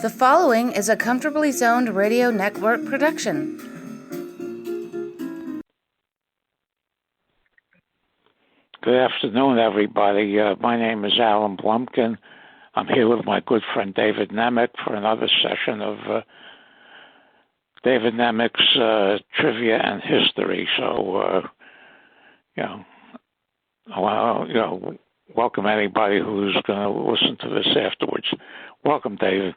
The following is a Comfortably Zoned Radio Network production. Good afternoon, everybody. My name is Alan Blumkin. I'm here with my good friend David Nemec for another session of David Nemec's trivia and history. So, I want to, welcome anybody who's going to listen to this afterwards. Welcome, David.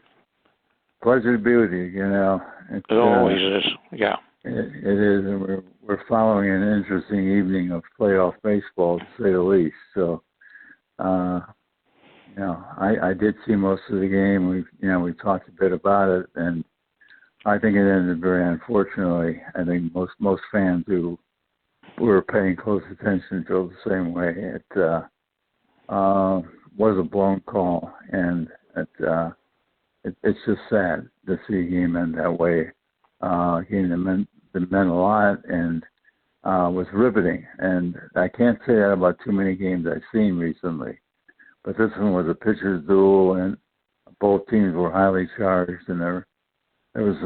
Pleasure to be with you. It always is. Yeah. It is, and we're following an interesting evening of playoff baseball, to say the least. So, I did see most of the game. We talked a bit about it, and I think it ended very unfortunately. I think most fans who were paying close attention feel the same way. It was a blown call, and it's just sad to see a game end that way. Game that meant a lot and was riveting. And I can't say that about too many games I've seen recently. But this one was a pitcher's duel, and both teams were highly charged, and there was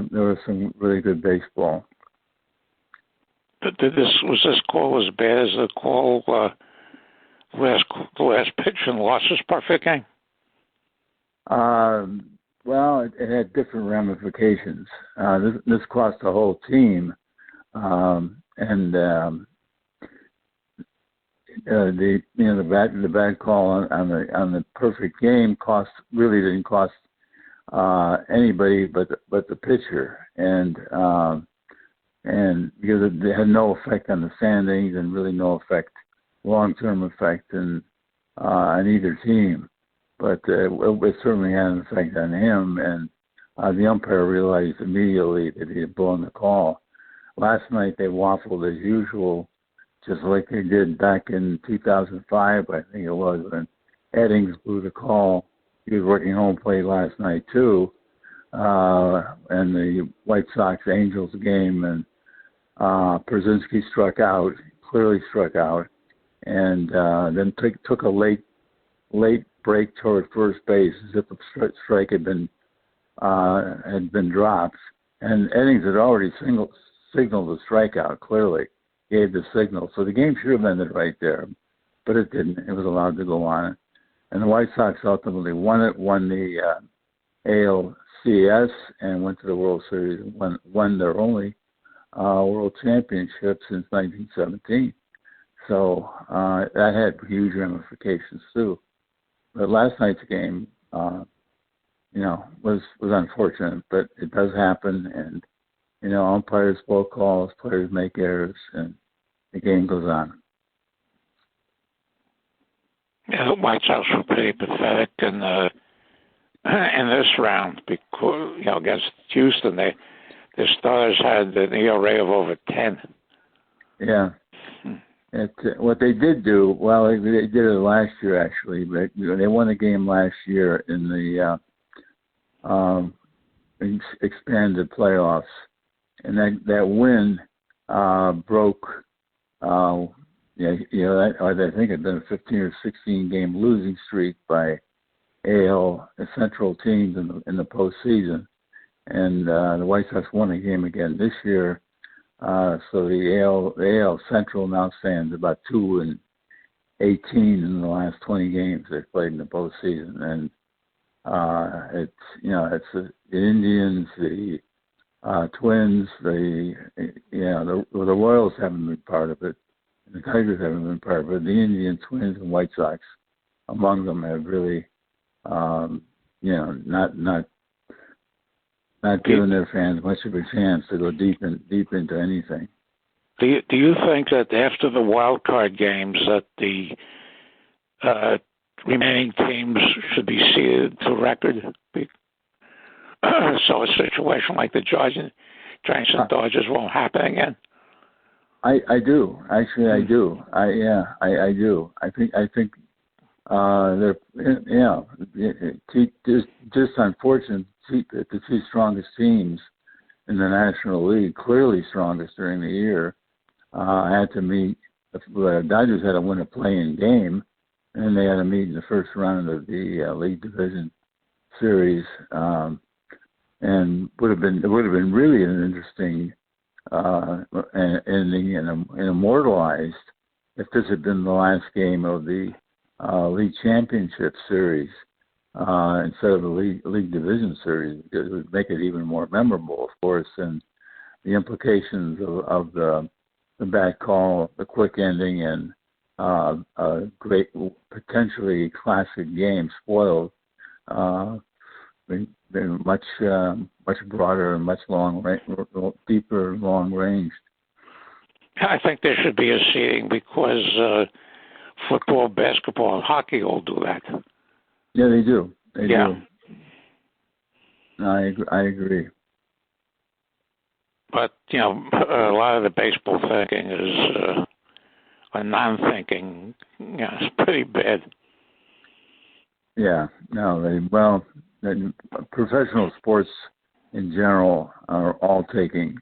some really good baseball. But was this call as bad as the call the last pitch and losses perfect game? Well, it had different ramifications. This cost the whole team, and the bad call on the perfect game really didn't cost anybody but the pitcher, and because it had no effect on the standings and really no long-term effect on either team. But it certainly had an effect on him, and the umpire realized immediately that he had blown the call. Last night they waffled as usual, just like they did back in 2005, I think it was, when Eddings blew the call. He was working home plate last night too, and the White Sox-Angels game, and Przinsky clearly struck out, and then took a late break toward first base as if the strike had been dropped, and Eddings had already signaled the strikeout. Clearly, gave the signal, so the game should have ended right there, but it didn't. It was allowed to go on, and the White Sox ultimately won the ALCS and went to the World Series and won their only World Championship since 1917. So that had huge ramifications too. But last night's game, was unfortunate, but it does happen, and umpires blow calls, players make errors, and the game goes on. Yeah, the White Sox were pretty pathetic in this round because against Houston, their starters had an ERA of over 10. Yeah. What they did do, well, they did it last year actually, but they won a game last year in the expanded playoffs, and that win broke. I think it had been a 15 or 16 game losing streak by AL Central teams in the postseason, and the White Sox won a game again this year. So the AL Central now stands about 2-18 in the last 20 games they've played in the postseason, and it's the Indians, the Twins, the Royals haven't been part of it, and the Tigers haven't been part of it. The Indians, Twins, and White Sox among them have really, not giving their fans much of a chance to go deep into anything. Do you think that after the wild card games that the remaining teams should be seeded to record? So a situation like the Giants and Dodgers won't happen again? I do. Actually, I do. I do. I think they're just unfortunate. The two strongest teams in the National League, clearly strongest during the year, had to meet. The Dodgers had to win a play-in game, and they had to meet in the first round of the League Division Series. and it would have been really an interesting ending and immortalized if this had been the last game of the league championship series instead of the league division series. It would make it even more memorable, of course, and the implications of the bad call, the quick ending, and a great, potentially classic game spoiled. Been much broader and much deeper, long range. I think there should be a seeding because football, basketball, and hockey all do that. Yeah, they do. They yeah. do. I agree. But, you know, a lot of the baseball thinking is a non-thinking. Yeah, it's pretty bad. Yeah. No, professional sports in general are all taking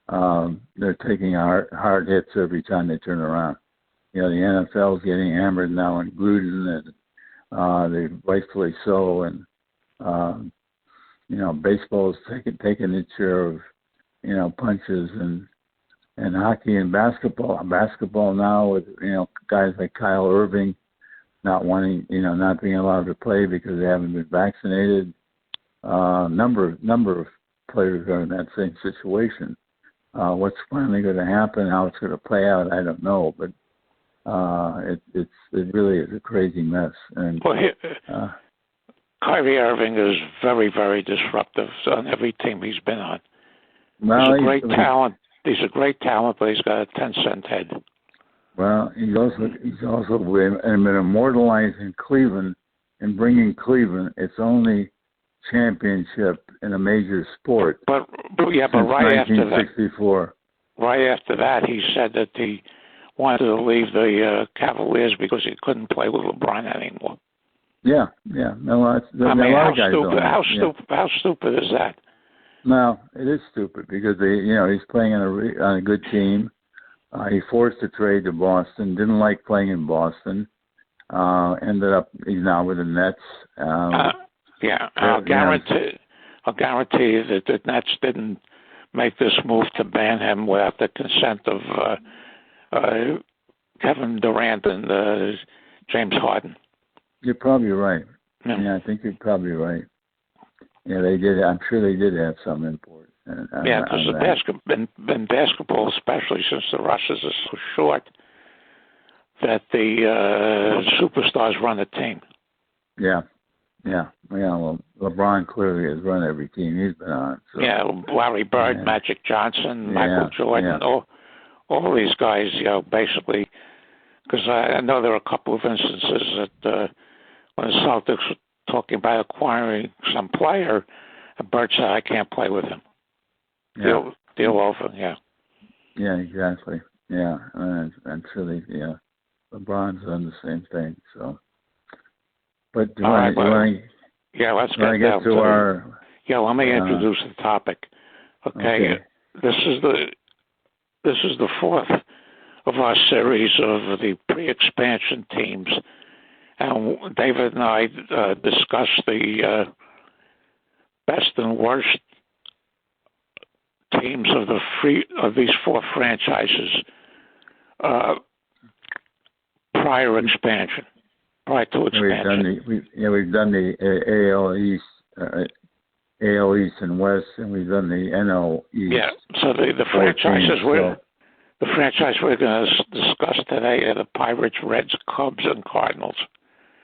they're taking hard hits every time they turn around. You know, the NFL's getting hammered now in Gruden, and they rightfully so, and you know, baseball is taking its share of, you know, punches, and hockey and basketball. Basketball now with, you know, guys like Kyle Irving not being allowed to play because they haven't been vaccinated. Number of players are in that same situation. What's finally going to happen, how it's going to play out, I don't know, but it really is a crazy mess. And Kyrie Irving is very, very disruptive on every team he's been on. Well, he's a great talent. He's a great talent, but he's got a 10-cent head. Well, he's also been immortalized in Cleveland and bringing Cleveland its only championship in a major sport. But right after that, he said that he wanted to leave the Cavaliers because he couldn't play with LeBron anymore. Yeah. No, how stupid is that? No, it is stupid because he's playing on a good team. He forced a trade to Boston. Didn't like playing in Boston. Ended up he's now with the Nets. I'll guarantee you that the Nets didn't make this move to ban him without the consent of Kevin Durant and James Harden. You're probably right. Yeah, I think you're probably right. Yeah, they did. I'm sure they did have some import. Because in basketball, especially since the rosters are so short, that the superstars run the team. Yeah. Well, LeBron clearly has run every team he's been on. So. Yeah, Larry Bird, Magic Johnson, Michael Jordan, all these guys, basically. Because I know there are a couple of instances that when the Celtics were talking about acquiring some player, Bird said, "I can't play with him." Yeah. Deal over. Yeah. Yeah, exactly. Yeah, I'm sure LeBron's done the same thing. So, but let's get down to our. Yeah, let me introduce the topic. Okay. This is the fourth of our series of the pre-expansion teams, and David and I discussed the best and worst teams of these four franchises prior to expansion. We've done the AL East and West, and we've done the NL East. Yeah, so the franchises the franchise we're going to discuss today are the Pirates, Reds, Cubs, and Cardinals.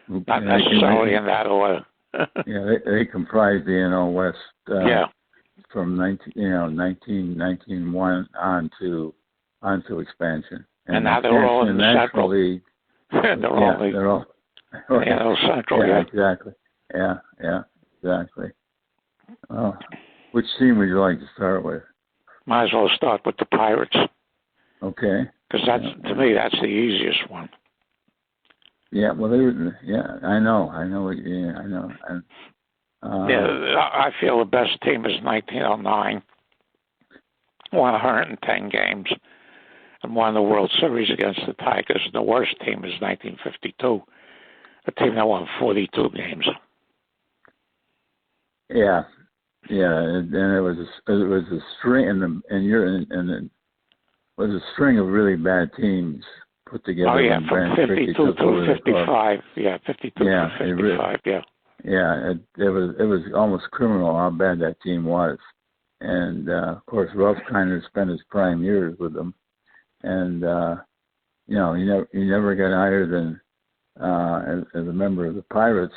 Not necessarily in that order. They comprise the NL West. From 1991 on to expansion. And now they're all in the Central League. They're all Central. Yeah, exactly. Yeah, exactly. Which team would you like to start with? Might as well start with the Pirates. Okay. Because to me, that's the easiest one. Yeah, well, I know. I know. I feel the best team is 1909. Won 110 games and won the World Series against the Tigers. The worst team is 1952, a team that won 42 games. Yeah. and it was a string, it was a string of really bad teams put together. Oh yeah, when from Branch 52 took over to the club. 55. Yeah, 52 to 55. It was almost criminal how bad that team was, and of course Ralph kind of spent his prime years with them, and he never got higher than as a member of the Pirates.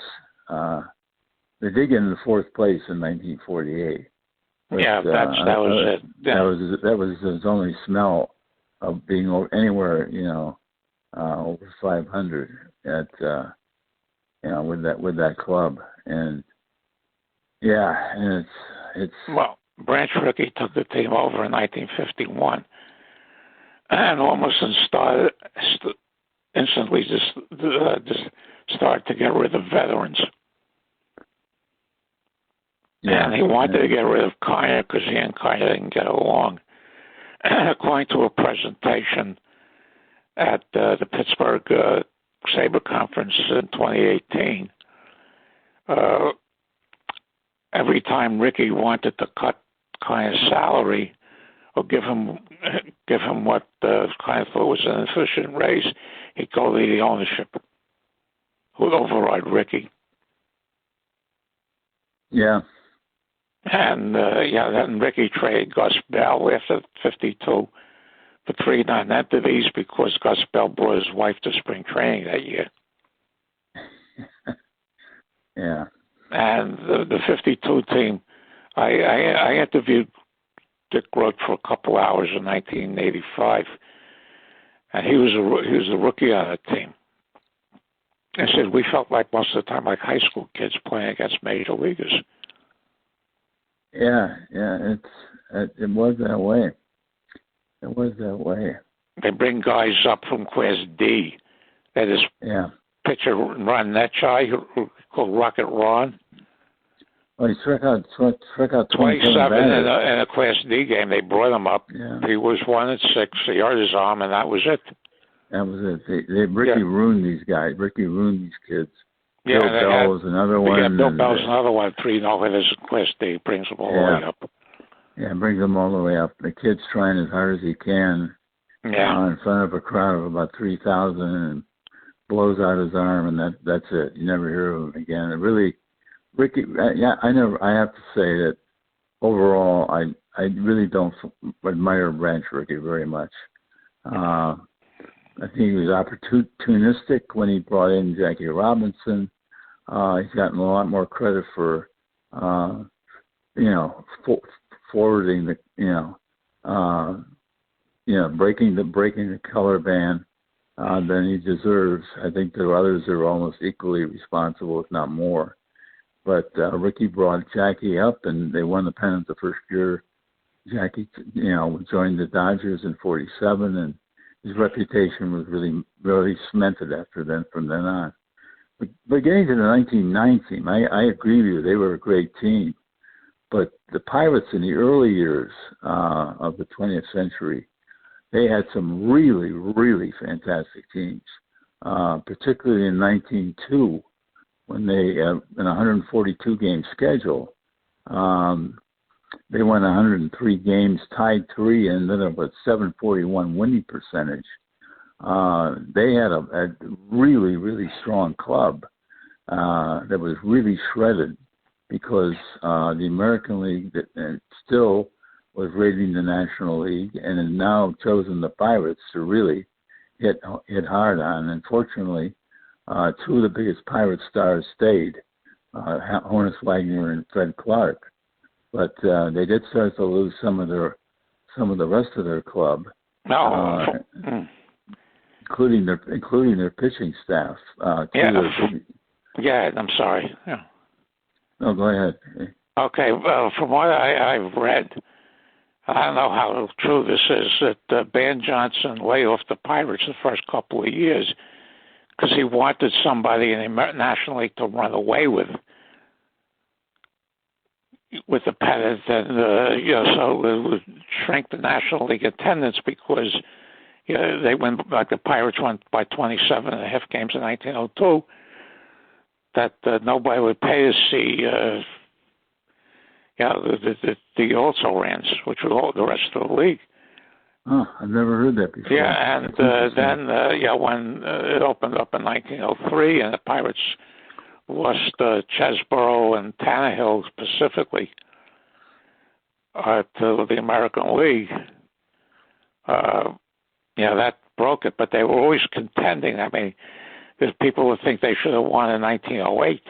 They did get into fourth place in 1948. But, that was it. Yeah. That was his only smell of being anywhere, over 500 at, with that club, and it's. Well, Branch Rickey took the team over in 1951, and almost instantly just started to get rid of veterans. Yeah, and he wanted to get rid of Kiner because he and Kiner didn't get along. According to a presentation at the Pittsburgh Sabre Conference in 2018, every time Rickey wanted to cut Kiner's salary or give him what Kiner thought was an efficient raise, he'd go to the ownership, who would override Rickey. Yeah. And then Rickey traded Gus Bell after 52 for 3 non-entities because Gus Bell brought his wife to spring training that year. Yeah. And the 52 team, I interviewed Dick Groat for a couple hours in 1985, and he was a rookie on the team. I said we felt like most of the time like high school kids playing against major leaguers. Yeah, it was that way. It was that way. They bring guys up from Class D. That is pitcher Ron Netchai, who called Rocket Ron. Well, he struck out 27 in a Class D game. They brought him up. Yeah. He was 1-6. He hurt his arm, and that was it. That was it. Rickey ruined these guys. Rickey ruined these kids. Yeah, Bill Bell was another one. Yeah, Bill Bell's another one. 3 no-hitters in Class D. Brings them all the way up. Yeah, brings them all the way up. The kid's trying as hard as he can in front of a crowd of about 3,000 and blows out his arm, and that's it. You never hear of him again. It really, Rickey, I have to say that overall, I really don't admire Branch Rickey very much. I think he was opportunistic when he brought in Jackie Robinson. He's gotten a lot more credit for, forwarding breaking the color ban than he deserves. I think there are others that are almost equally responsible, if not more. But Rickey brought Jackie up, and they won the pennant the first year. Jackie, joined the Dodgers in '47, and his reputation was really, really cemented from then on. But getting to the 1990 team, I agree with you. They were a great team. But the Pirates in the early years of the 20th century, they had some really, really fantastic teams, particularly in 1902 when they, in a 142-game schedule, they won 103 games, tied 3, and then a 741 winning percentage. They had a really, really strong club that was really shredded because the American League still was raiding the National League and has now chosen the Pirates to really hit hard on. Unfortunately, 2 of the biggest Pirate stars stayed, Honus Wagner and Fred Clark. But they did start to lose some of the rest of their club, including their pitching staff. I'm sorry. Yeah. No, go ahead. Okay. Well, from what I've read, I don't know how true this is, that Ban Johnson laid off the Pirates the first couple of years because he wanted somebody in the National League to run away with the pennant, and so it would shrink the National League attendance because they went, like the Pirates went by 27 and a half games in 1902. That nobody would pay to see Yeah, the also rans, which was all the rest of the league. Oh, I've never heard that before. Yeah, and then when it opened up in 1903, and the Pirates lost Chesborough and Tannehill specifically to the American League. That broke it, but they were always contending. I mean, there's people who think they should have won in 1908.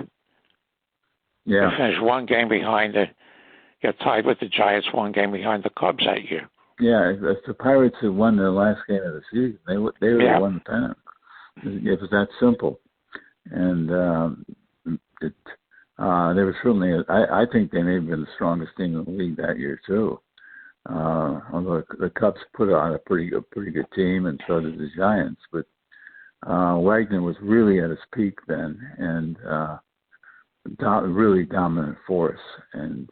Yeah. They finished one game behind got tied with the Giants, one game behind the Cubs that year. Yeah, if the Pirates had won their last game of the season, they would have won the pennant. It was that simple. And they were certainly, I think they may have been the strongest team in the league that year, too. Although the Cubs put on a pretty good team, and so did the Giants. But Wagner was really at his peak then, and really dominant force. And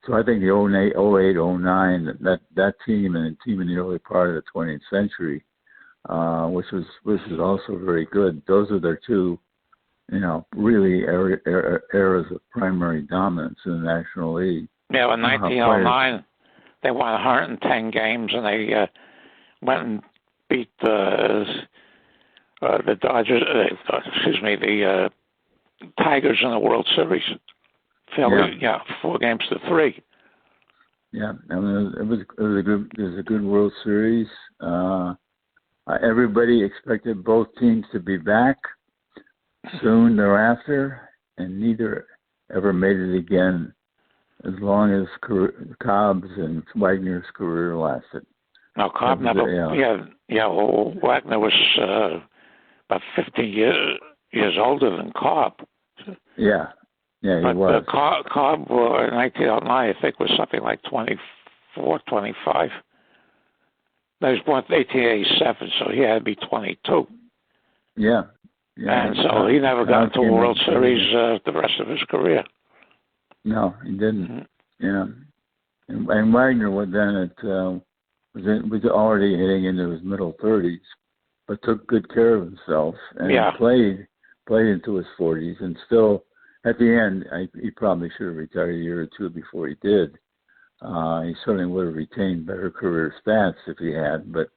so I think the 08, 09, that team and the team in the early part of the 20th century, which was also very good. Those are their two, really eras of primary dominance in the National League. Yeah, in 1909, they won 110 games, and they went and beat the Dodgers. The Tigers in the World Series. 4-3. Yeah, I mean, it was a good World Series. Everybody expected both teams to be back soon thereafter, and neither ever made it again as long as Cobb's and Wagner's career lasted. No, Cobb never. Well, Wagner was about 50 years older than Cobb. Yeah, he was. Cobb in 1909, I think, was something like 24, 25. He was born in 1887, so he had to be 22. Yeah. And so he never got into a World Series the rest of his career. No, he didn't. Mm-hmm. Yeah. And Wagner was was already heading into his middle 30s, but took good care of himself and played into his 40s, and still at the end he probably should have retired a year or two before he did. He certainly would have retained better career stats if he had, but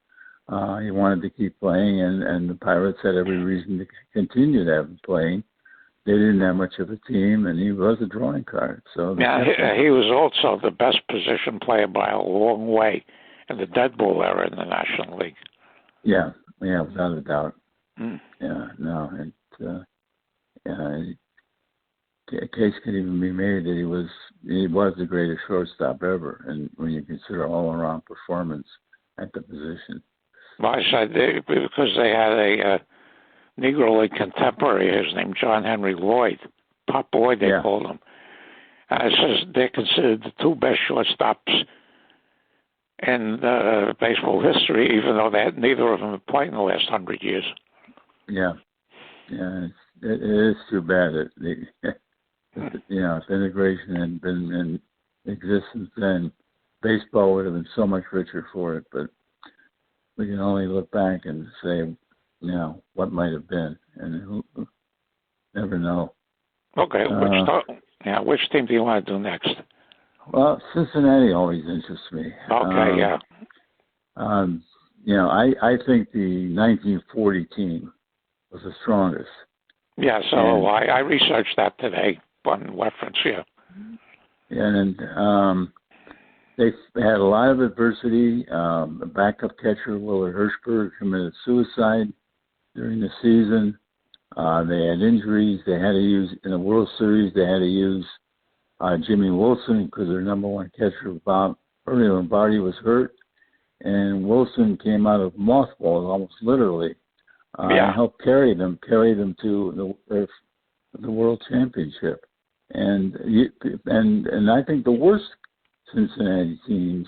he wanted to keep playing, and the Pirates had every reason to continue to have him playing. They didn't have much of a team, and he was a drawing card. So he was also the best position player by a long way in the dead ball era in the National League. Yeah, without a doubt. Mm. A case could even be made that he was the greatest shortstop ever, and when you consider all-around performance at the position. Well, I said because they had a Negro League contemporary, his name John Henry Lloyd, Pop Lloyd they called him. And it says they're considered the two best shortstops in baseball history, even though neither of them have played in the last 100 years. Yeah, it is too bad that if integration had been in existence then, baseball would have been so much richer for it. But we can only look back and say, what might have been, and who never know. Okay, which team do you want to do next? Well, Cincinnati always interests me. Okay, I think the 1940 team was the strongest. Yeah, so I researched that today on reference, And they had a lot of adversity. A backup catcher, Willard Hirschberg, committed suicide during the season. They had injuries. They had to use, in the World Series, they had to use Jimmy Wilson because their number one catcher, Ernie Lombardi, was hurt. And Wilson came out of mothballs, almost literally, and helped carry them to the World Championship. And I think the worst Cincinnati teams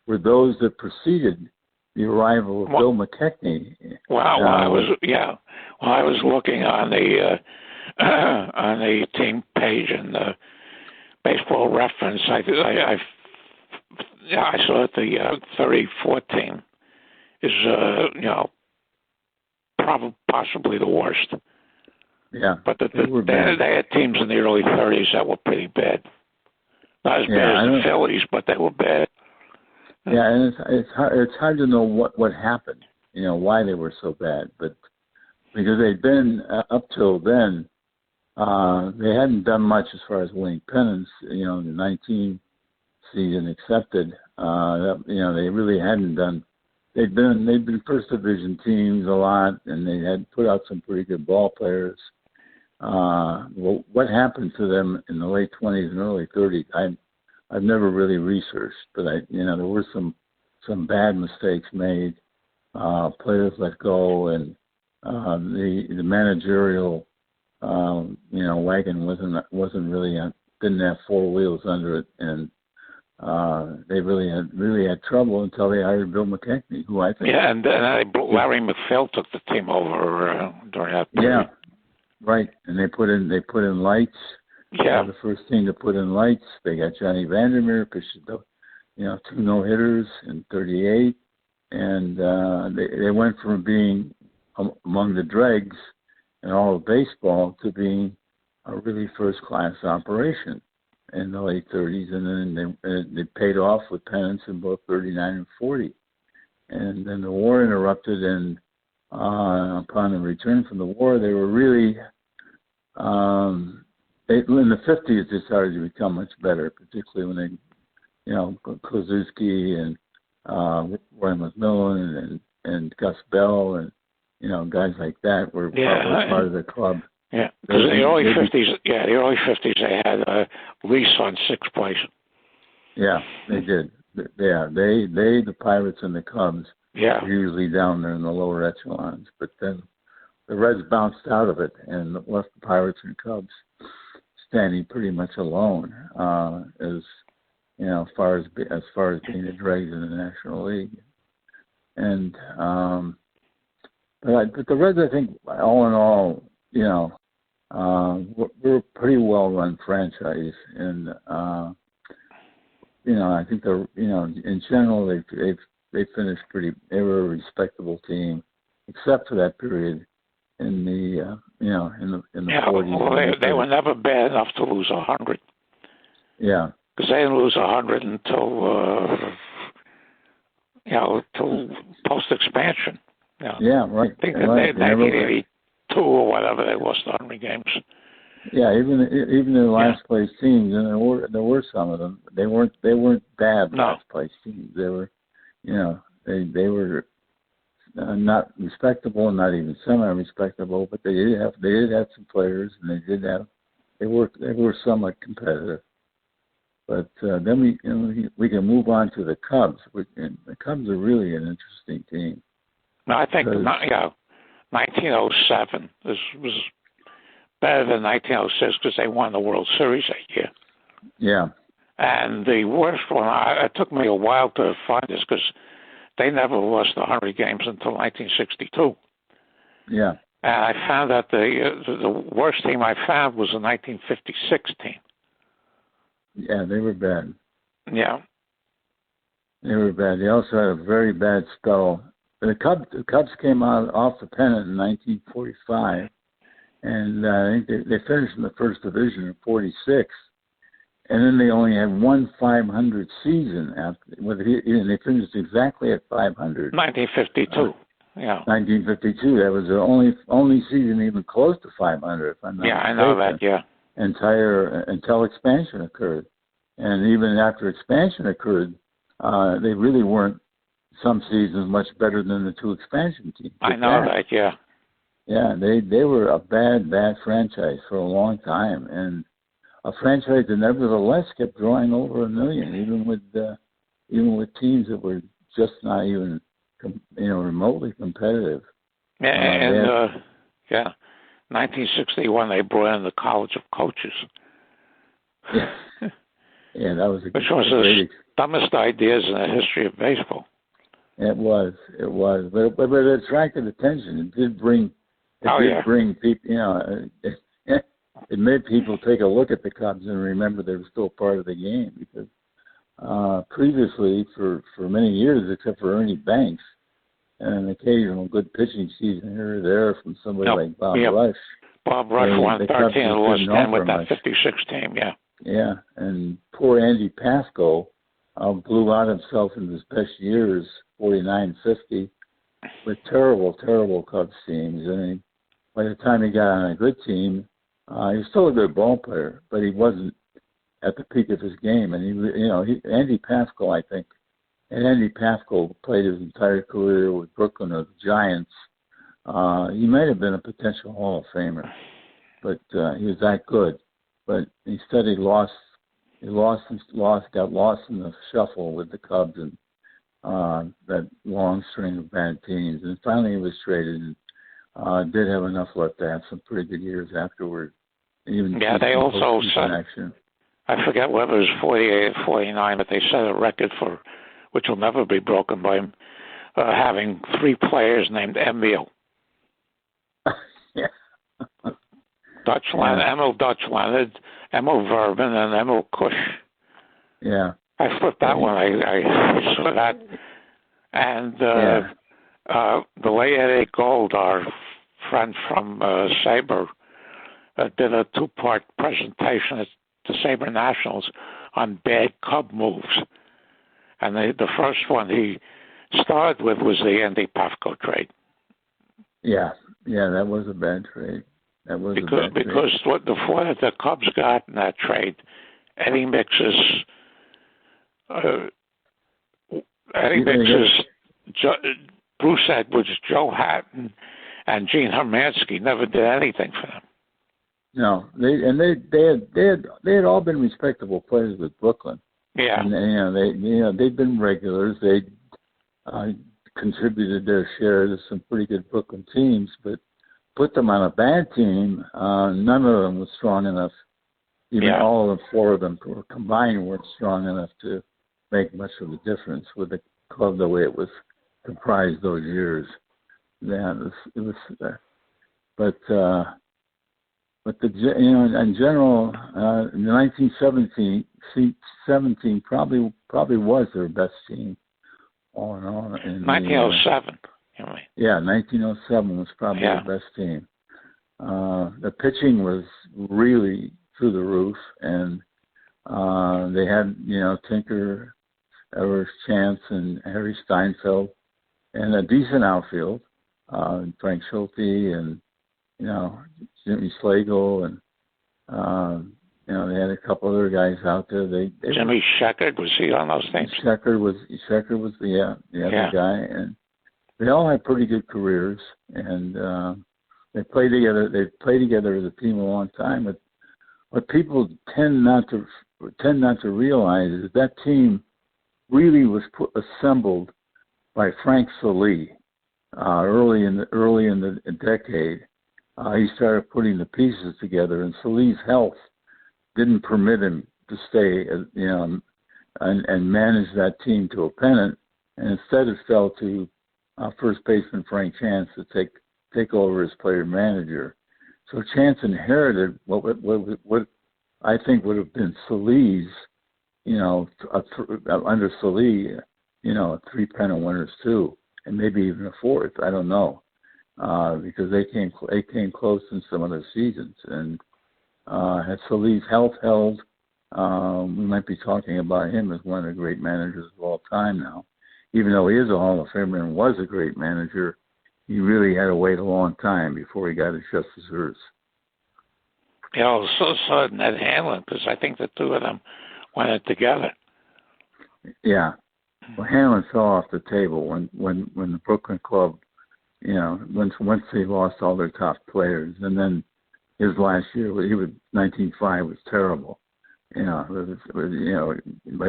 were those that preceded the arrival of Bill McKechnie. I was looking on the team page in the Baseball Reference. I saw that the 34 team is possibly the worst. Yeah, but they had teams in the early 30s that were pretty bad. Not as bad as the Phillies, but they were bad. Yeah, and it's hard to know what happened, why they were so bad, but because they'd been up till then, they hadn't done much as far as winning pennants, the 19 season accepted. They really hadn't done. They'd been first division teams a lot, and they had put out some pretty good ball players. Well, what happened to them in the late 20s and early 30s? I've never really researched, but there were some bad mistakes made. Players let go, and the managerial wagon wasn't really didn't have four wheels under it, and they really had trouble until they hired Bill McKechnie, who I think. Yeah, and then Larry McPhail took the team over during that period. Yeah, right, and they put in lights. Yeah, the first team to put in lights. They got Johnny Vandermeer pitched, 2 no-hitters in '38, and they went from being among the dregs in all of baseball to being a really first-class operation in the late 30s, and then they paid off with pennants in both 39 and 40. And then the war interrupted, and upon the return from the war, they were really, in the 50s, they started to become much better, particularly when they, Kozuski and Roy McMillan and Gus Bell and, guys like that were part of the club. Yeah, because in the early 50s, they had a lease on sixth place. Yeah, they did. Yeah, the Pirates and the Cubs were usually down there in the lower echelons, but then the Reds bounced out of it and left the Pirates and Cubs standing pretty much alone as far as being the dregs in the National League. And but the Reds, I think, all in all, we're a pretty well-run franchise, and I think in general they finished pretty. They were a respectable team, except for that period in the in the 40s. Well, they were never bad enough to lose 100. Yeah, because they didn't lose 100 until till post-expansion. Yeah, right. I think in 1982 or whatever, they lost 100 games. Yeah, even their last place teams, and there were some of them. They weren't bad last place teams. They were, they were not respectable and not even semi-respectable, but they did have some players, and they were somewhat competitive. But then we can move on to the Cubs. The Cubs are really an interesting team. No, I think 1907 was better than 1906 because they won the World Series that year. Yeah. And the worst one, it took me a while to find this because they never lost 100 games until 1962. Yeah. And I found that the worst team I found was the 1956 team. Yeah, they were bad. Yeah. They were bad. They also had a very bad spell. The Cubs came out off the pennant in 1945, and I think they finished in the first division in '46, and then they only had one 500 season after. And they finished exactly at 500. 1952. Yeah. 1952. That was the only season even close to 500. If I'm not mistaken. I know that. Yeah. Until expansion occurred, and even after expansion occurred, they really weren't. Some seasons much better than the two expansion teams. I know that, yeah. Yeah, they were a bad franchise for a long time, and a franchise that nevertheless kept drawing over 1 million, even with teams that were just not even remotely competitive. Yeah, 1961 they brought in the College of Coaches. Yeah, yeah, that was which was the dumbest ideas in the history of baseball. It was, but it attracted attention. It did bring people. It made people take a look at the Cubs and remember they were still part of the game because previously, for many years, except for Ernie Banks and an occasional good pitching season here or there from somebody like Bob Rush. Bob Rush won 13 and lost 10 with that 56 team. Yeah. Yeah, and poor Andy Pasco blew out himself in his best years, 49-50, with terrible, terrible Cubs teams. And by the time he got on a good team, he was still a good ball player, but he wasn't at the peak of his game. And Andy Pasco, I think, and Andy Pasco played his entire career with Brooklyn or the Giants. He might have been a potential Hall of Famer, but he was that good. But instead, he got lost in the shuffle with the Cubs and that long string of bad teams. And finally, he was traded and did have enough left to have some pretty good years afterward. They also said, I forget whether it was 48 or 49, but they set a record for, which will never be broken by him, having 3 players named Emil. Yeah. Emil Dutch Leonard, Emil Verben, and Emil Kush. Yeah. I flipped that one. I saw that. And the late Eddie Gold, our friend from Sabre, did a 2-part presentation at the Sabre Nationals on bad Cub moves. And the first one he started with was the Andy Pasco trade. Yeah, that was a bad trade. Because what the the Cubs got in that trade, Eddie Mix's Bruce Edwards, Joe Hatton, and Gene Hermansky never did anything for them. No, they had all been respectable players with Brooklyn. Yeah, and they'd been regulars. They contributed their share to some pretty good Brooklyn teams, but put them on a bad team, none of them was strong enough. Even all of the 4 of them combined weren't strong enough to make much of a difference with the club the way it was comprised those years. Yeah, it was in general, in 1917 probably was their best team. All in all, 1907. Yeah, 1907 was probably the best team. The pitching was really through the roof, and they had Tinker, Evers Chance, and Harry Steinfeld, and a decent outfield. Frank Schulte and Jimmy Slagle, and they had a couple other guys out there. Jimmy Sheckard, was he on those things? Sheckard was the guy, and they all had pretty good careers, and they played together. They played together as a team a long time. But what people tend not to realize is that team really was assembled by Frank Salee early in the decade. He started putting the pieces together, and Salee's health didn't permit him to stay, and manage that team to a pennant, and instead it fell to first baseman Frank Chance to take over as player manager. So Chance inherited what I think would have been Salee's, under Salee, 3 pennant winners too, and maybe even a 4th. I don't know, because they came close in some other seasons. And had Salee's health held, we might be talking about him as one of the great managers of all time now. Even though he is a Hall of Famer and was a great manager, he really had to wait a long time before he got his just desserts. So Ned Hanlon, because I think the 2 of them went it together. Yeah. Well, Hanlon fell off the table when the Brooklyn club, once they lost all their top players, and then his last year, 1905 was terrible. By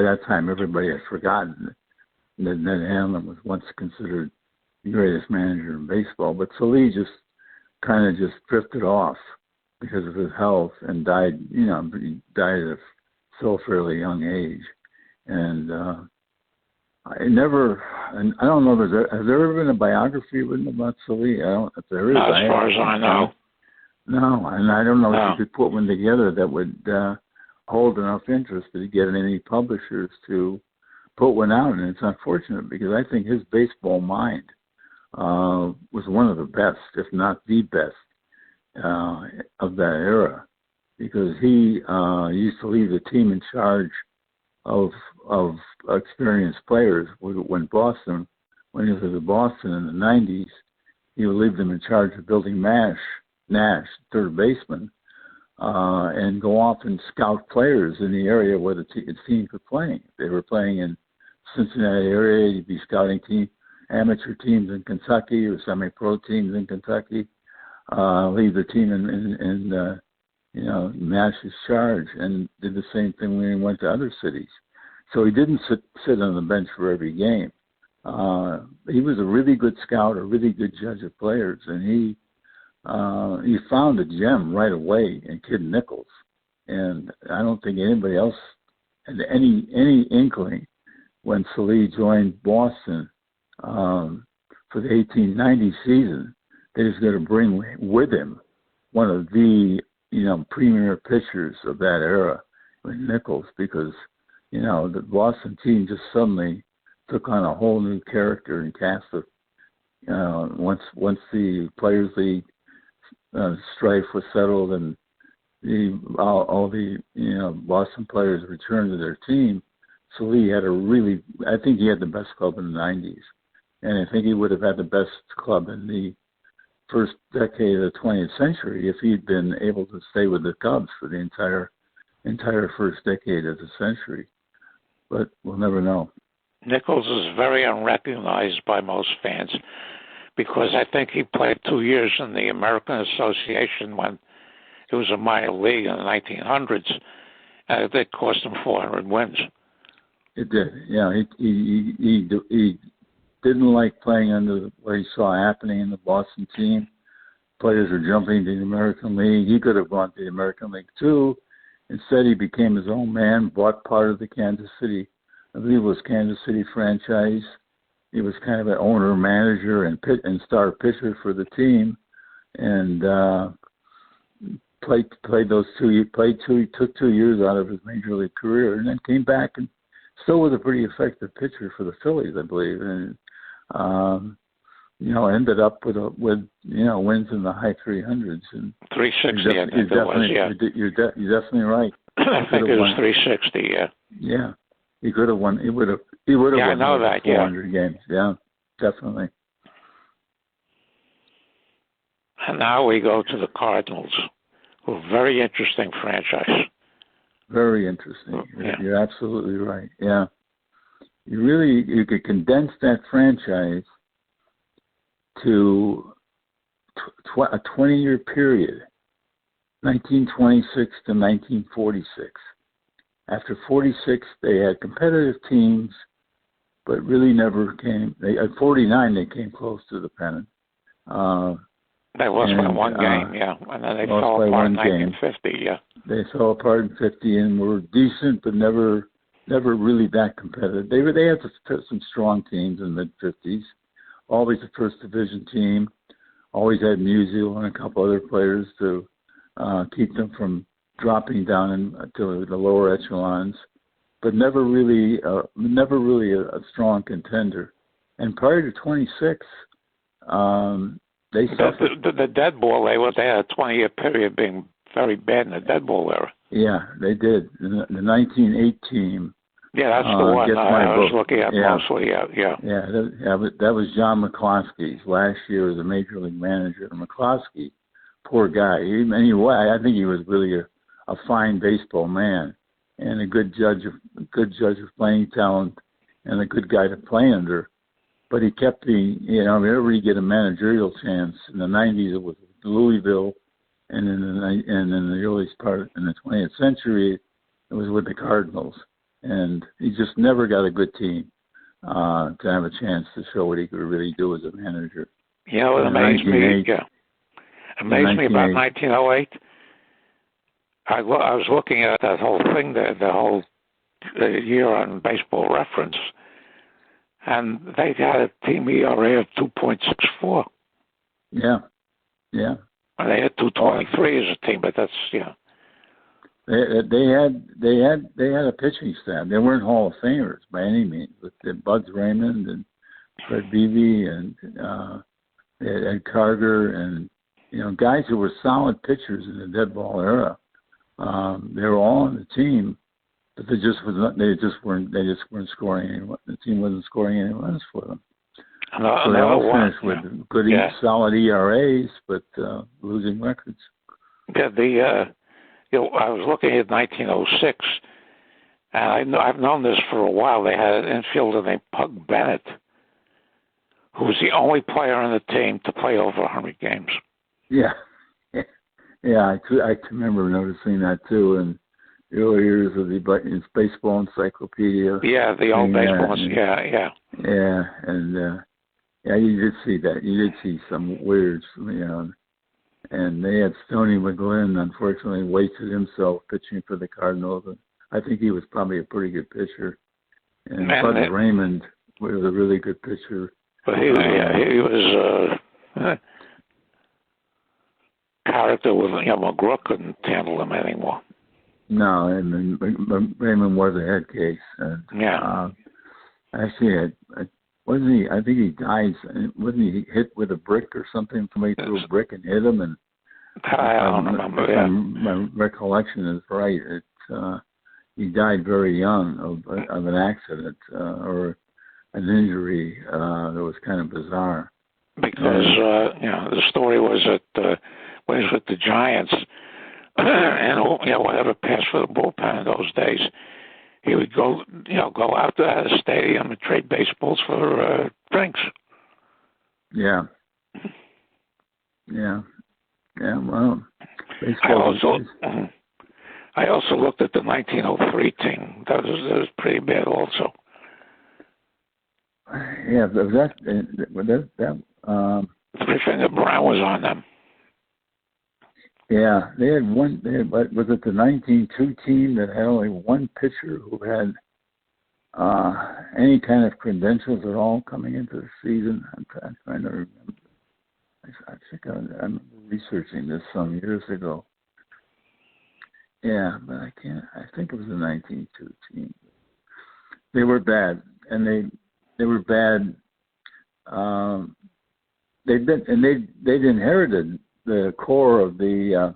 that time everybody had forgotten that Ned Hanlon was once considered the greatest manager in baseball, but Salee just kind of drifted off because of his health and died. He died at a still fairly young age, and I don't know. Has there ever been a biography written about Salee? If there is, not as far as I know. No, and I don't know if you could put one together that would hold enough interest to get any publishers to put one out. And it's unfortunate because I think his baseball mind was one of the best, if not the best, of that era. because he used to leave the team in charge of experienced players. When he was at Boston in the 90s, he would leave them in charge of building Nash, third baseman, and go off and scout players in the area where the teams were playing. They were playing in Cincinnati area. He'd be scouting amateur teams in Kentucky or semi-pro teams in Kentucky. Leave the team in Nash's charge, and did the same thing when he went to other cities. So he didn't sit on the bench for every game. He was a really good scout, a really good judge of players, and he found a gem right away in Kid Nichols. And I don't think anybody else had any inkling when Salih joined Boston for the 1890 season that he was going to bring with him one of the premier pitchers of that era with Nichols, because the Boston team just suddenly took on a whole new character and cast of once the Players League strife was settled and all the Boston players returned to their team. So he had I think he had the best club in the 90s, and I think he would have had the best club in the first decade of the 20th century if he'd been able to stay with the Cubs for the entire first decade of the century. But we'll never know. Nichols is very unrecognized by most fans because I think he played 2 years in the American Association when it was a minor league in the 1900s, and it cost him 400 wins. It did, yeah. He didn't like playing under what he saw happening in the Boston team. Players were jumping to the American League. He could have gone to the American League too. Instead, he became his own man, bought part of the Kansas City franchise. He was kind of an owner, manager, and star pitcher for the team, and played those 2 years. He took 2 years out of his major league career, and then came back and still was a pretty effective pitcher for the Phillies, I believe, and ended up with wins in the high 300s and 360. I think it was. Yeah, you're definitely right. I think it was 360. Yeah. Yeah, he could have won. He would have. Yeah, I know that. 400 games. Yeah, definitely. And now we go to the Cardinals, who are a very interesting franchise. Very interesting. Yeah. You're absolutely right. Yeah. You could condense that franchise to a 20-year period, 1926 to 1946. After 46, they had competitive teams, but really never came. At 49, they came close to the pennant. They lost by one game, yeah. And then they fell apart in 1950, yeah. They fell apart in 50 and were decent, but never really that competitive. They had some strong teams in the mid-50s. Always a first division team. Always had Musial and a couple other players to keep them from dropping down to the lower echelons, but never really a strong contender. And prior to 26, they suffered. The dead ball, they had a 20-year period being very bad in the dead ball era. Yeah, they did. The 1908 team. Yeah, that's the one I was looking at mostly. Yeah. That was John McCloskey's last year as a major league manager. McCloskey, poor guy. I think he was really a fine baseball man and a good judge of playing talent and a good guy to play under. But he kept whenever you get a managerial chance in the 90s, it was Louisville, and in the earliest part in the 20th century, it was with the Cardinals. And he just never got a good team to have a chance to show what he could really do as a manager. Yeah, what amazed me. Amazed me about 1908. I was looking at that whole thing, the whole year on Baseball Reference, and they had a team ERA of 2.64. Yeah. And they had 2.23 as a team, but that's They had a pitching staff. They weren't Hall of Famers by any means, but Bugs Raymond and Fred Beebe and Ed Carter and guys who were solid pitchers in the dead ball era. They were all on the team, but they just weren't scoring any. The team wasn't scoring any runs for them. So they all finished with good, solid ERAs, but losing records. Yeah, I was looking at 1906, and I've known this for a while. They had an infielder named Pug Bennett, who was the only player on the team to play over 100 games. Yeah, I remember noticing that too in the early years of the baseball encyclopedia. Yeah, the old baseball. Yeah, and you did see that. You did see some weirds, And they had Stoney McGlynn, unfortunately, wasted himself pitching for the Cardinals. And I think he was probably a pretty good pitcher. And Bud Raymond was a really good pitcher. But he was character with McGraw couldn't handle him anymore. No, and Raymond was a head case. And, actually, wasn't he? I think he died. Wasn't he hit with a brick or something? Somebody threw a brick and hit him. And I don't remember. Yeah. My recollection is right. He died very young of an accident or an injury that was kind of bizarre. Because the story was that when he was with the Giants, and whatever passed for the bullpen in those days, he would go out to the stadium and trade baseballs for drinks. Yeah. Well, I also looked at the 1903 team. That was pretty bad, also. Yeah, that. Finger Brown was on them. Yeah, they had one. Was it the 1902 team that had only one pitcher who had any kind of credentials at all coming into the season? I'm trying to remember. I think I remember researching this some years ago. Yeah, but I can't. I think it was the 1902 team. They were bad, and they were bad. They'd inherited the core of the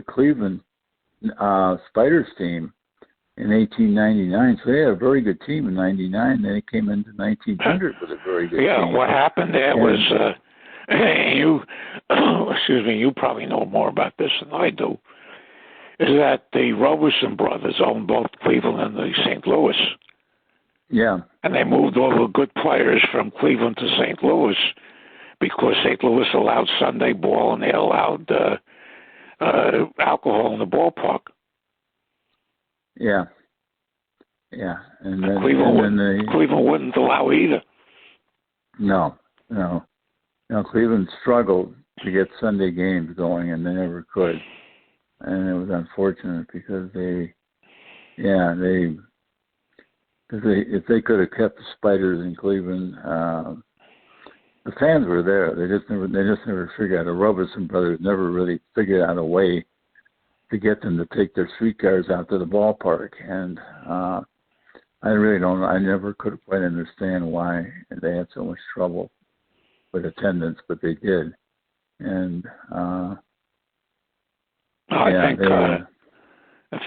Cleveland Spiders team in 1899. So they had a very good team in '99. Then it came into 1900 with a very good team. Yeah, what happened there was you probably know more about this than I do. Is that the Roberson brothers owned both Cleveland and the St. Louis? Yeah. And they moved all the good players from Cleveland to St. Louis because St. Louis allowed Sunday ball and they allowed alcohol in the ballpark. Yeah. And then Cleveland wouldn't allow either. No. Cleveland struggled to get Sunday games going, and they never could. And it was unfortunate because if they could have kept the Spiders in Cleveland, the fans were there. They just never figured out. The Roberson brothers never really figured out a way to get them to take their streetcars out to the ballpark. And I really don't know. I never could quite understand why they had so much trouble with attendance, but they did. And I think in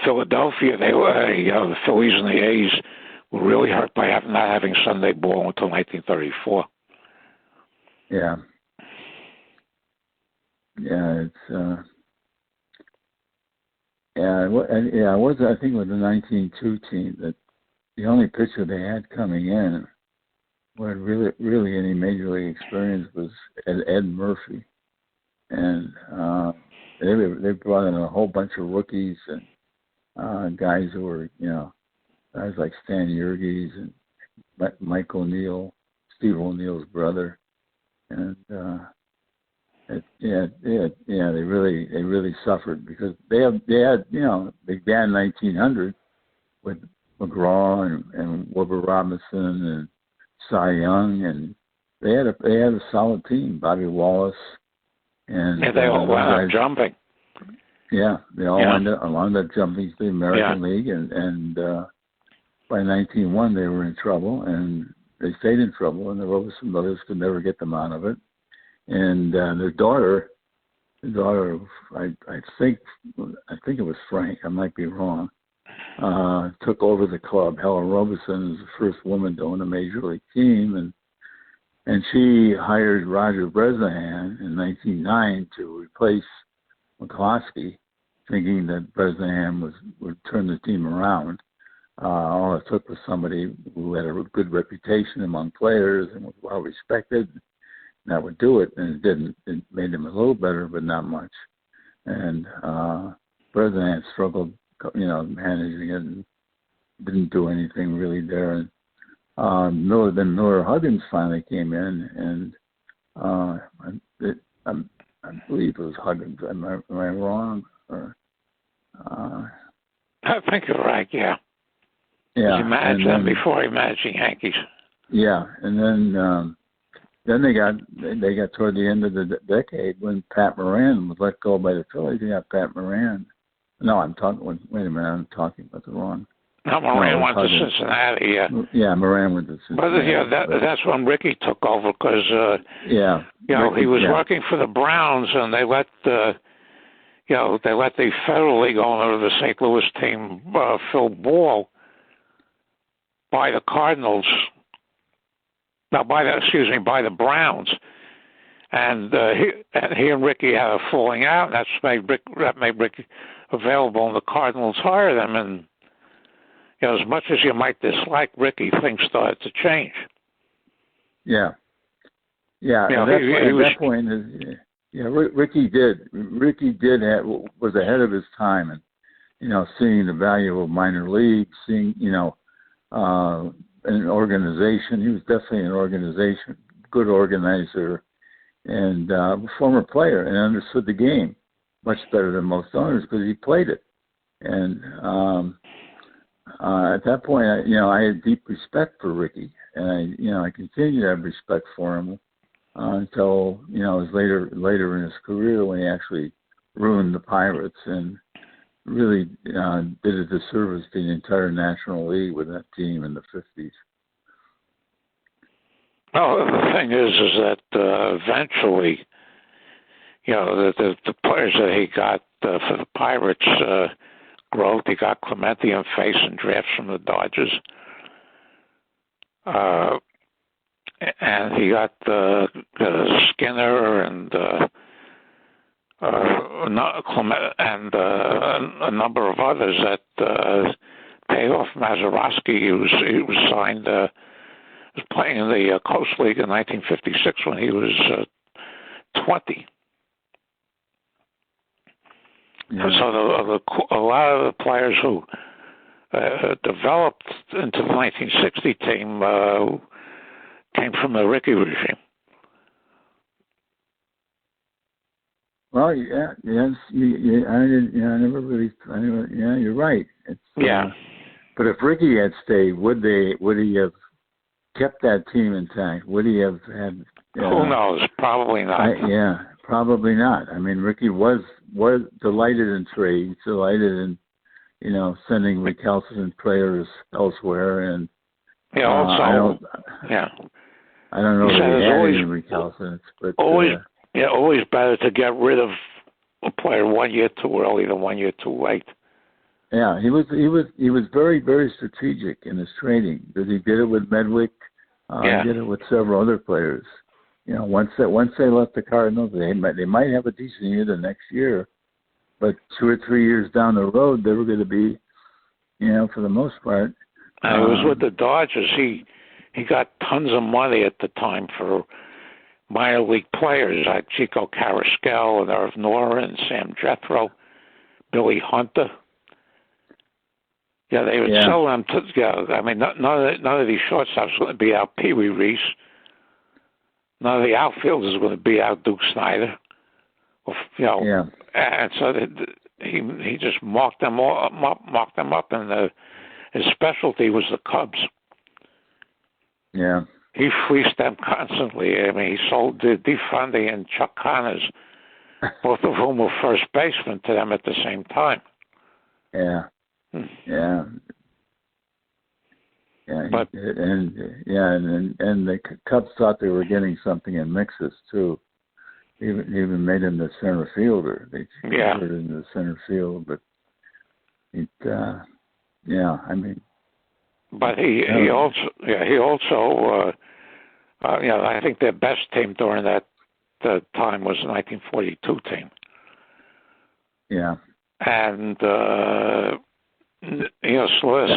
Philadelphia, they were the Phillies and the A's were really hurt by not having Sunday ball until 1934. Yeah, it's it was. I think with the 1902 team that the only pitcher they had coming in who had really any major league experience was Ed Murphy, and they brought in a whole bunch of rookies and guys who were guys like Stan Yerges and Mike O'Neill, Steve O'Neill's brother. And they really suffered because they had they began 1900 with McGraw and Wilbur Robinson and Cy Young, and they had a solid team. Bobby Wallace and they all wound up jumping. Yeah, they all wound up jumping to the American League, and by 1901 they were in trouble and. They stayed in trouble, and the Roberson brothers could never get them out of it. And their daughter the daughter of, I think it was Frank. I might be wrong. Took over the club. Helen Robeson is the first woman to own a major league team, and she hired Roger Bresnahan in 1909 to replace McCloskey, thinking that Bresnahan would turn the team around. All it took was somebody who had a good reputation among players and was well respected. And that would do it, and it didn't. It made him a little better, but not much. And Bresnahan struggled, managing it and didn't do anything really there. And Miller Huggins finally came in, and I believe it was Huggins. Am I wrong? Or, I think you're right. Yeah. Yeah. He managed them before he managed the Yankees. Yeah, and then they got toward the end of the decade when Pat Moran was let go by the Phillies. They got Pat Moran. No, I'm talking. Wait a minute, I'm talking about the wrong. No, Moran went to Cincinnati. Yeah, Moran went to Cincinnati. But that's when Ricky took over because he was working for the Browns, and they let the Federal League owner of the St. Louis team, Phil Ball, buy the Cardinals. No, by the Browns, and he and Ricky had a falling out. That made Ricky available, and the Cardinals hired him. And as much as you might dislike Ricky, things started to change. Yeah. At that point, Ricky was ahead of his time, and seeing the value of minor leagues, seeing an organization. He was definitely an good organizer, and former player, and understood the game much better than most owners because he played it. And at that point, I had deep respect for Ricky, and I continued to have respect for him until it was later in his career when he actually ruined the Pirates and really did a disservice to the entire National League with that team in the 50s. Well, the thing is that eventually, the players that he got for the Pirates growth, he got Clemente and Face in drafts from the Dodgers. And he got Skinner and a number of others that paid off. Mazeroski, he was signed, was playing in the Coast League in 1956 when he was 20. Yeah. So a lot of the players who developed into the 1960 team came from the Ricky regime. Well, yes, you're right. But if Ricky had stayed, would he have kept that team intact? Would he have had? Who knows? Probably not. Probably not. I mean, Ricky was delighted in trades, delighted in sending recalcitrant players elsewhere, and I don't know if he had any recalcitrants, but always better to get rid of a player 1 year too early than 1 year too late. Yeah, he was very, very strategic in his trading because he did it with Medwick. He did it with several other players. Once they left the Cardinals, they might have a decent year the next year, but 2 or 3 years down the road, they were going to be, for the most part. It was with the Dodgers. He got tons of money at the time for minor league players like Chico Carrasquel and Irv Nora and Sam Jethro, Billy Hunter. Yeah, they would sell them to. I mean, none of these shortstops going to be out Pee Wee Reese. None of the outfielders are going to be out Duke Snyder. And so he just marked them up, and his specialty was the Cubs. Yeah. He fleeced them constantly. I mean, he sold DeFundy and Chuck Connors, both of whom were first basemen, to them at the same time. Yeah. Yeah. Yeah, but and the Cubs thought they were getting something in Mixes too. even made him the center fielder. They converted him to the center field, but it, I mean. But he also I think their best team during that time was the 1942 team. Yeah. And Slaughter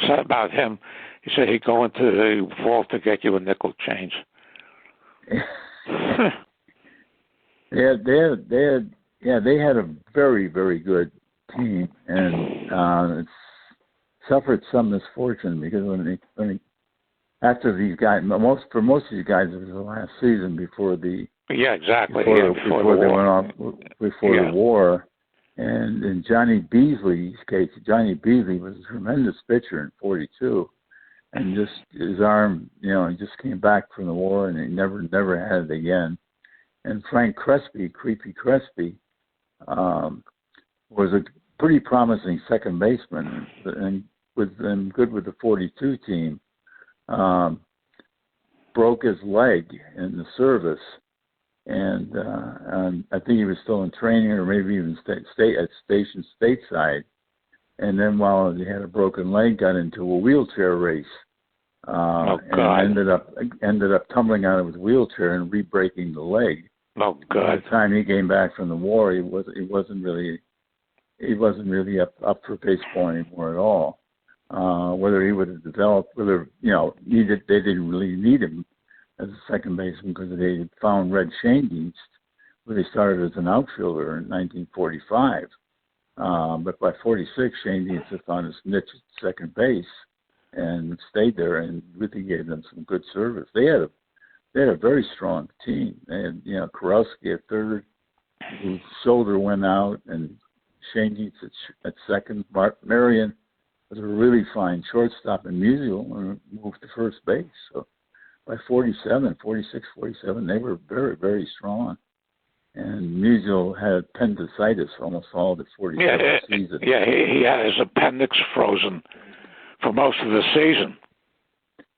said about him, he said he'd go into the vault to get you a nickel change. They had a very, very good team, and it suffered some misfortune because after these guys, for most of these guys, it was the last season before the before they went off before the war. And in Johnny Beasley's case, Johnny Beasley was a tremendous pitcher in '42, and just his arm, he just came back from the war, and he never had it again. And Frank Crespi, Creepy Crespi, was a pretty promising second baseman, and good with the '42 team. Broke his leg in the service, and I think he was still in training, or maybe even stationed stateside. And then while he had a broken leg, got into a wheelchair race, and ended up tumbling out of his wheelchair and re-breaking the leg. Oh God! By the time he came back from the war, he wasn't really up for baseball anymore at all. Whether he would have developed, they didn't really need him as a second baseman because they had found Red Schoendienst, where they started as an outfielder in 1945. But by '46, Schoendienst had found his niche at second base and stayed there and really gave them some good service. They had a very strong team. They had, Kurowski at third, whose shoulder went out, and Schoendienst at second. Marion was a really fine shortstop, and Musial moved to first base. So by 46, 47, they were very, very strong. And Musial had appendicitis almost all the 47 season. Yeah, he had his appendix frozen for most of the season.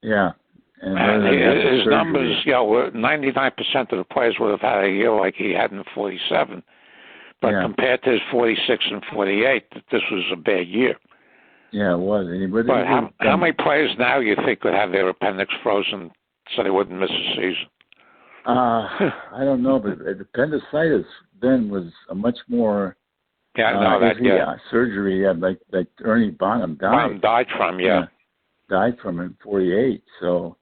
Yeah. And his numbers, were 99% of the players would have had a year like he had in 47. But compared to his 46 and 48, this was a bad year. Yeah, it was. But how many players now you think would have their appendix frozen so they wouldn't miss a season? I don't know, but appendicitis then was a much more surgery. Like Ernie Bonham died. Died from died from it in '48. So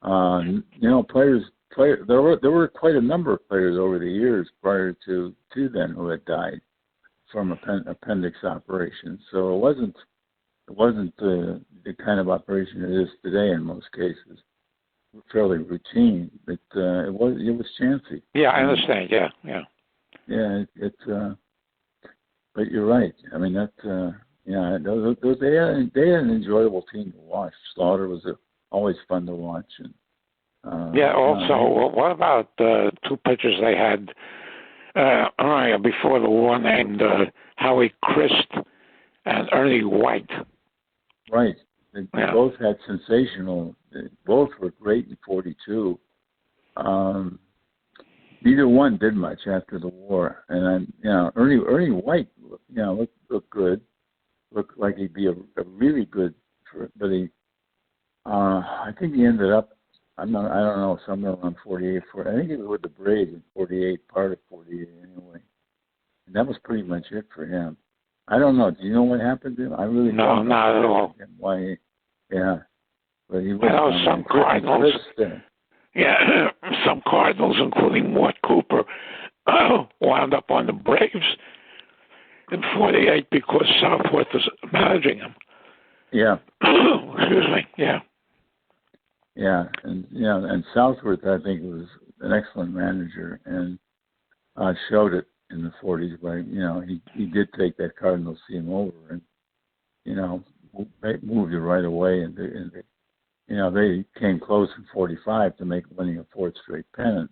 players. There were quite a number of players over the years prior to then who had died from appendix operations. So it wasn't the kind of operation it is today in most cases. Fairly routine, but it was chancy. Yeah, I understand. Yeah. But you're right. I mean they had an enjoyable team to watch. Slaughter was always fun to watch. And also, what about two pitchers they had before the war named Howie Christ and Ernie White? Right. They both had sensational. Both were great in '42. Neither one did much after the war, and Ernie White, looked good. Looked like he'd be a really good. But I think he ended up. I don't know, somewhere around 48. I think he was with the Braves in '48, part of '48 anyway. And that was pretty much it for him. I don't know. Do you know what happened to him? I really don't know. Not at all. Why? Yeah. But he was. I know some Cardinals. Some Cardinals, including Mort Cooper, wound up on the Braves in '48 because Southworth was managing him. Yeah. Excuse me. Yeah. Yeah, and Southworth, I think, was an excellent manager and showed it in the '40s. By he did take that Cardinals team over and moved it right away, and they came close in '45 to winning a fourth straight pennant,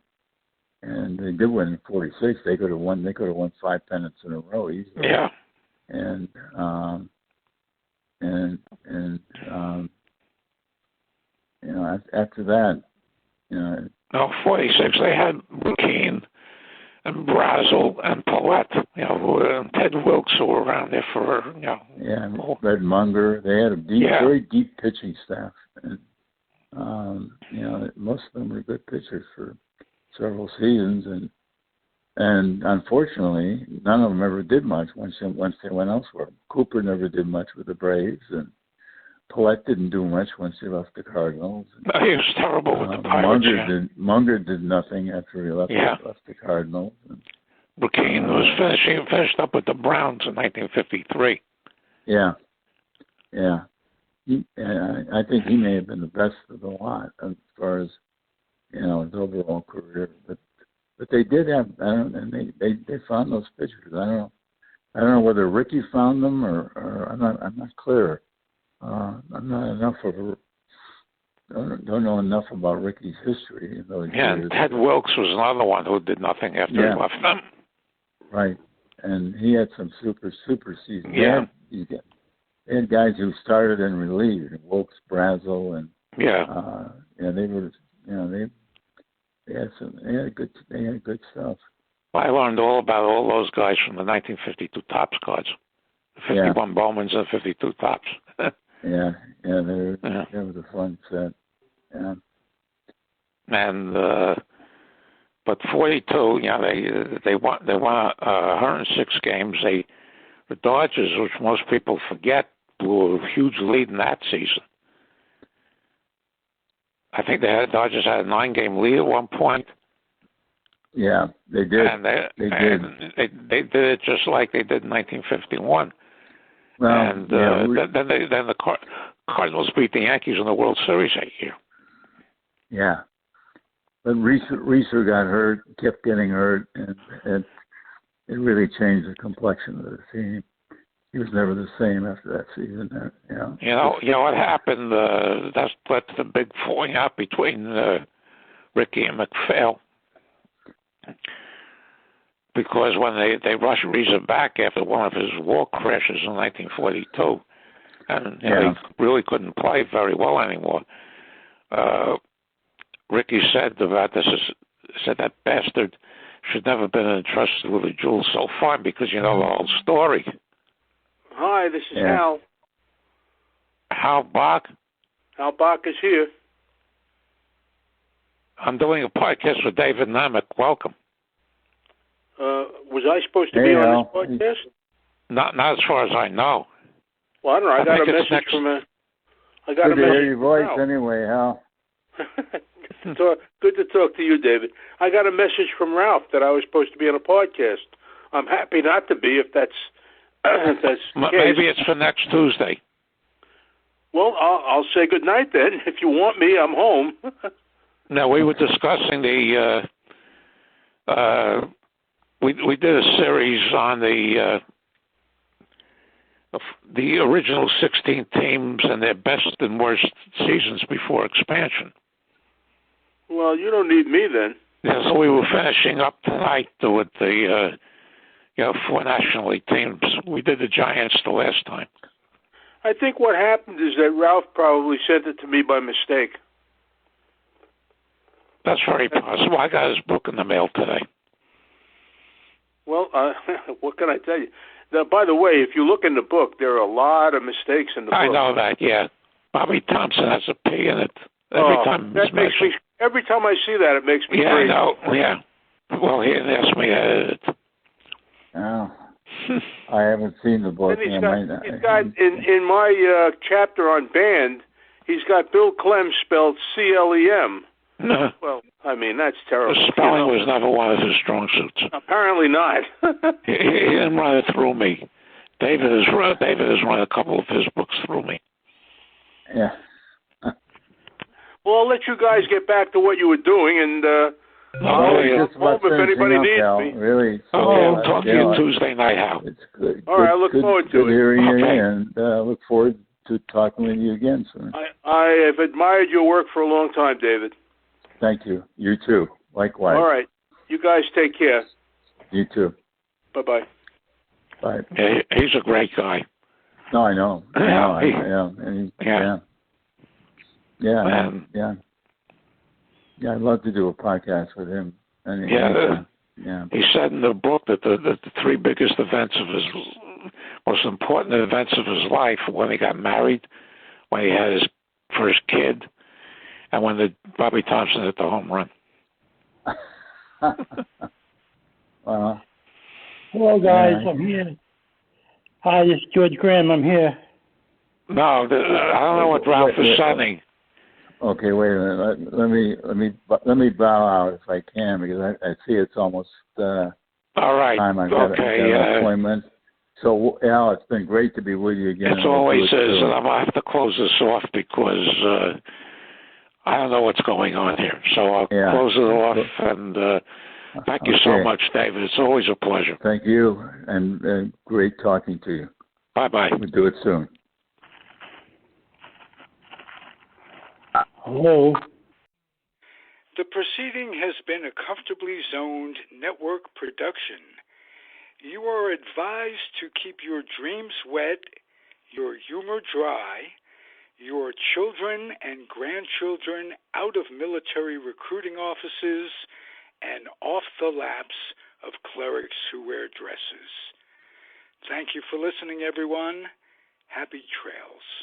and they did win in '46. They could have won 5 pennants in a row easily. Yeah, and after that, No, 46. They had Blumkin and Brazel and Paulette, and Ted Wilkes, who were around there for, Yeah, Red Munger. They had a very deep pitching staff. And, most of them were good pitchers for several seasons. And unfortunately, none of them ever did much once they went elsewhere. Cooper never did much with the Braves, and Paulette didn't do much once he left the Cardinals. No, he was terrible with the Pirates. Munger did nothing after he left the Cardinals. Blumkin finished up with the Browns in 1953. Yeah. I think he may have been the best of the lot as far as his overall career. But they did have, and they found those pitchers. I don't know whether Ricky found them or I'm not clear. I'm not enough of a. Don't know enough about Ricky's history in those years. And Ted Wilkes was another one who did nothing after he left them. Right, and he had some super seasons. Yeah, they had guys who started and relieved, Wilkes, Brazel, and they were, they had good stuff. I learned all about all those guys from the 1952 Topps cards, the 51 Bowmans and 52 Topps. That was a fun set. Yeah. And but 42, they won 106 games. The Dodgers, which most people forget, blew a huge lead in that season. I think the Dodgers had a 9-game lead at one point. Yeah, they did. And they did it just like they did in 1951. Well, and then the Cardinals beat the Yankees in the World Series that year. Yeah, but Reeser got hurt, kept getting hurt, and it really changed the complexion of the team. He was never the same after that season. You know what happened? That's led to the big falling out between Ricky and MacPhail. Because when they rushed Reeser back after one of his wall crashes in 1942, and he really couldn't play very well anymore. Ricky said about this, said that bastard should never have been entrusted with a jewel so fine because you know the whole story. Hi, this is Hal. Hal Bach? Hal Bach is here. I'm doing a podcast with David Nemec. Welcome. Was I supposed to be on this podcast? Not as far as I know. Well, I don't know. I got a message from a. I got Good a to message hear your voice from anyway, Hal. Good to talk to you, David. I got a message from Ralph that I was supposed to be on a podcast. I'm happy not to be if that's maybe it's for next Tuesday. Well, I'll say good night then. If you want me, I'm home. No, we were discussing we did a series on the original 16 teams and their best and worst seasons before expansion. Well, you don't need me then. Yeah, so we were finishing up tonight with the 4 National League teams. We did the Giants the last time. I think what happened is that Ralph probably sent it to me by mistake. That's very possible. I got his book in the mail today. Well, what can I tell you? Now, by the way, if you look in the book, there are a lot of mistakes in the book. I know that, yeah. Bobby Thompson has a P in it. Every time I see that, it makes me crazy. I know, yeah. Well, he asked me to edit it. Oh. I haven't seen the book. He's got in my chapter on band, he's got Bill Clem spelled C-L-E-M. No. Well, I mean, that's terrible. The spelling was never one of his strong suits. Apparently not. he didn't run it through me. David has run a couple of his books through me. Yeah. Well, I'll let you guys get back to what you were doing, and I'll hope if anybody needs me. Really. So, I'll talk to you Tuesday night, Hal. It's good. All right, I look forward to it. Good hearing you, and look forward to talking with you again soon. I have admired your work for a long time, David. Thank you. You too. Likewise. All right. You guys take care. You too. Bye-bye. Bye. Yeah, he's a great guy. No, I know. Yeah. Yeah, I'd love to do a podcast with him. Yeah. He said in the book that the three biggest events of his, most important events of his life, when he got married, when he had his first kid, and when Bobby Thompson hit the home run. Hello, guys. I'm here. Hi, this is George Graham. I'm here. No, I don't know what Ralph is sending. Okay, wait a minute. Let me bow out if I can, because I see it's almost all right. time. I've got an appointment. So, Al, it's been great to be with you again. It always is, and I'm going to have to close this off because I don't know what's going on here. So I'll close it off, and thank you so much, David. It's always a pleasure. Thank you, and great talking to you. Bye-bye. We'll do it soon. Hello. The proceeding has been a Comfortably Zoned network production. You are advised to keep your dreams wet, your humor dry, your children and grandchildren out of military recruiting offices and off the laps of clerics who wear dresses. Thank you for listening, everyone. Happy trails.